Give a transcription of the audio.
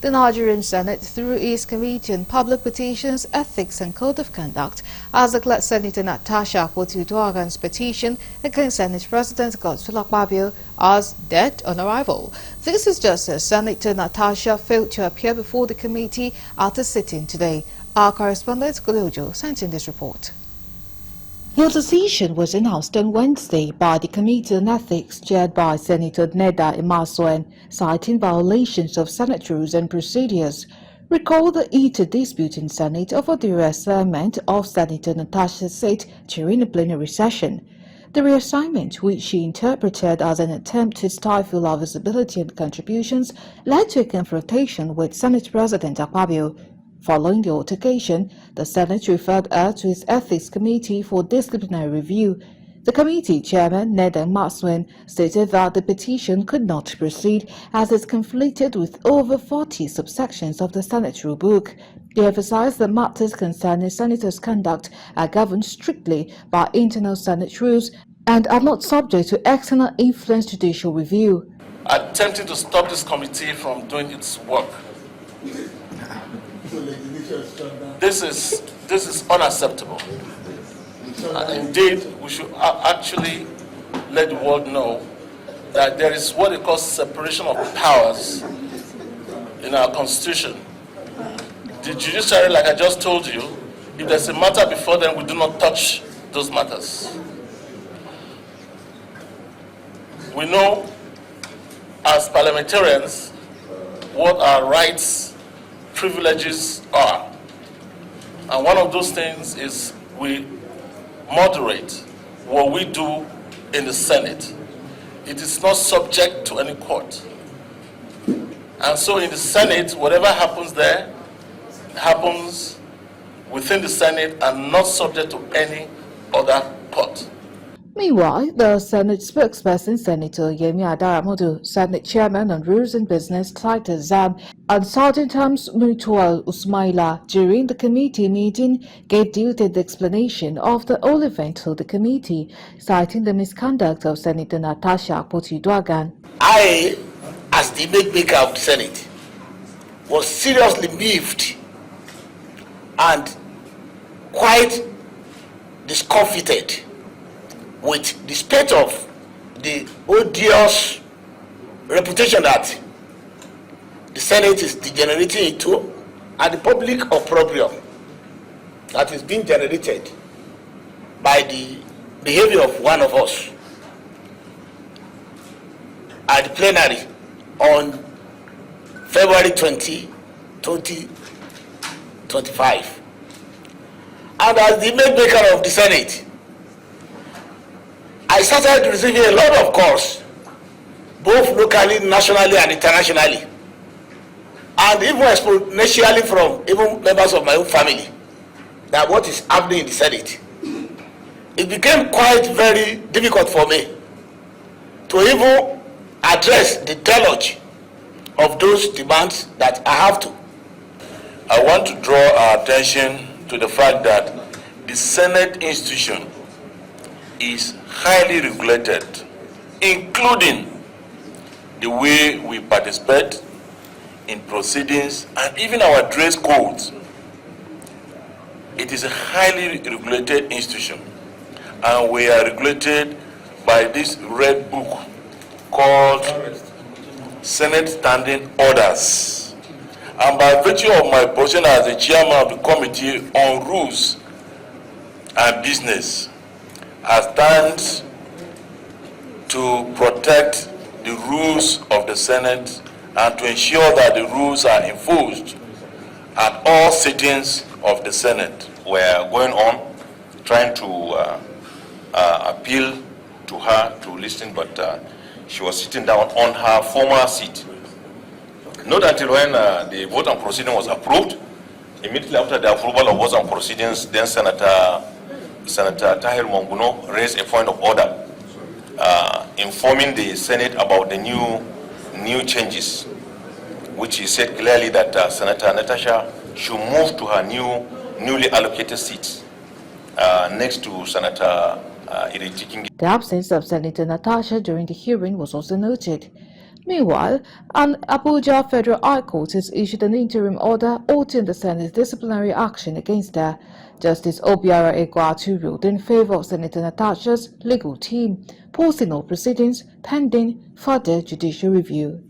The Nigerian Senate, through its Committee on Public Petitions, Ethics and Code of Conduct, has declared Senator Natasha'S petition against Senate President Godswill Akpabio as dead on arrival. This is just as Senator Natasha failed to appear before the committee at a sitting today. Our correspondent Goleojo sent in this report. The decision was announced on Wednesday by the Committee on Ethics chaired by Senator Natasha'S, citing violations of Senate rules and procedures. Recall the heated dispute in Senate over the reassignment of Senator Natasha'S seat during a plenary session. The reassignment, which she interpreted as an attempt to stifle her visibility and contributions, led to a confrontation with Senate President Akpabio. Following the altercation, the Senate referred her to its Ethics Committee for disciplinary review. The committee chairman, Natasha'S, stated that the petition could not proceed as it conflicted with over 40 subsections of the Senate rule book. He emphasized that matters concerning senators' conduct are governed strictly by internal Senate rules and are not subject to external influence judicial review. Attempting to stop this committee from doing its work. This is unacceptable. Indeed, we should actually let the world know that there is what they call separation of powers in our constitution. The judiciary, like I just told you, if there's a matter before them, we do not touch those matters. We know as parliamentarians what our rights, privileges are. And one of those things is we moderate what we do in the Senate. It is not subject to any court. And so in the Senate, whatever happens there happens within the Senate and not subject to any other court. Meanwhile, the Senate spokesperson, Senator Yemi Adaramodu, Senate Chairman on Rules and Business, Titus Zam, and Sergeant Arms Mutual Usmaila during the committee meeting gave detailed explanation of the whole event to the committee, citing the misconduct of Senator Natasha'S. I, as the image maker of the Senate, was seriously miffed and quite discomfited with the state of the odious reputation that the Senate is degenerating into and the public opprobrium that is being generated by the behavior of one of us at the plenary on February 20, 2025. And as the image maker of the Senate, I started receiving a lot of calls, both locally, nationally, and internationally, and even exponentially from even members of my own family, that what is happening in the Senate. It became quite very difficult for me to even address the deluge of those demands that I have to. I want to draw our attention to the fact that the Senate institution is highly regulated, including the way we participate in proceedings and even our dress codes. It is a highly regulated institution, and we are regulated by this red book called Senate Standing Orders. And by virtue of my position as the chairman of the Committee on Rules and Business, I stand to protect the rules of the Senate and to ensure that the rules are enforced at all sittings of the Senate. We're going on trying to appeal to her to listen, but she was sitting down on her former seat. Not until when the vote on proceeding was approved. Immediately after the approval of vote on proceedings, then Senator Tahir Monguno raised a point of order informing the Senate about the new changes, which he said clearly that Senator Natasha should move to her newly allocated seat next to Senator Ireti. The absence of Senator Natasha during the hearing was also noted. Meanwhile, an Abuja Federal High Court has issued an interim order halting the Senate's disciplinary action against her. Justice Obiara Egwatu ruled in favor of Senator Natasha'S legal team, posting all proceedings pending further judicial review.